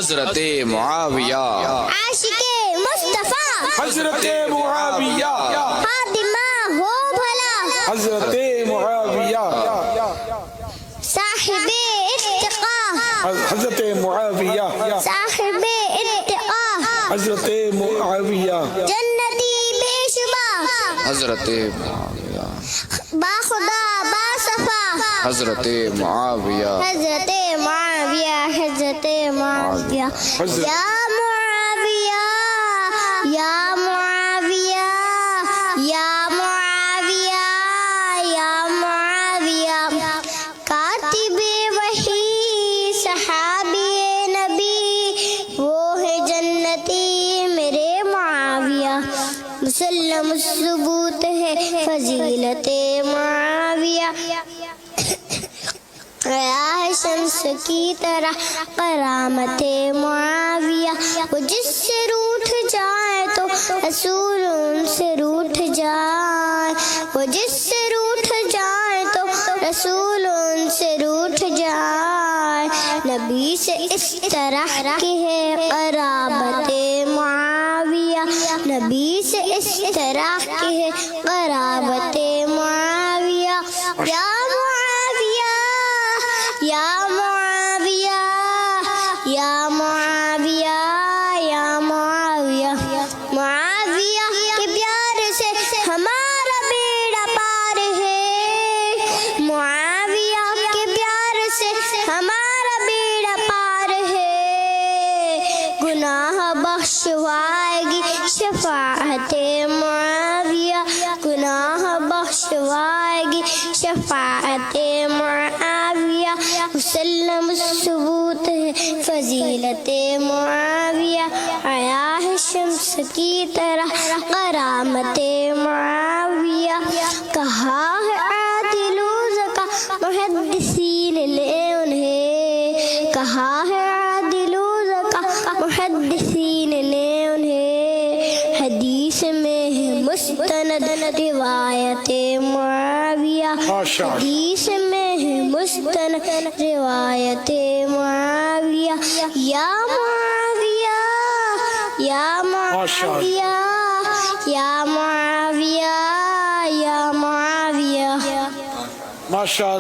حضرت معاویہ عاشق مصطفیٰ حضرت معاویہ خادمہ ہو بھلا حضرت معاویہ صاحب اتقا حضرت معاویہ صاحب اتقا حضرت معاویہ جنتی بے شبہ حضرت معاویہ باخدا باصفا حضرت معاویہ حضرت معاویہ حضرت معاویہ یا معاویہ یا معاویہ یا معاویہ یا معاویہ کاتب وحی صحابی نبی وہ ہے جنتی میرے معاویہ مسلم الثبوت ہے فضیلت معاویہ آیا ہے شمس کی طرح کرامت معاویہ وہ جس سے روٹھ جائے تو رسول ان سے روٹھ جائے وہ جس سے روٹھ جائے تو رسول ان سے روٹھ جائے نبی سے اس طرح کی ہے قرابت معاویہ نبی سے اس طرح کی ہے قرابت معاویہ یا یا معاویہ یا معاویہ یا معاویہ معاویہ کے پیار سے ہمارا بیڑا پار ہے معاویہ کے پیار سے ہمارا بیڑا پار ہے گناہ بخشوائے گی شفاعت معاویہ گناہ بخشوائے گی شفاعت معاویہ مسلم الثبوت ہے فضیلت معاویہ آیا ہے شمس کی طرح کرامت معاویہ کہا ہے عادل زکا محدثین نے انہیں کہا ہے عادل زکا محدثین نے انہیں حدیث میں ہے مستند روایت معاویہ حدیث میں ہے مستند روایت معاویہ یا معاویہ یا معاویہ یا معاویہ یا معاویہ ماشاء اللہ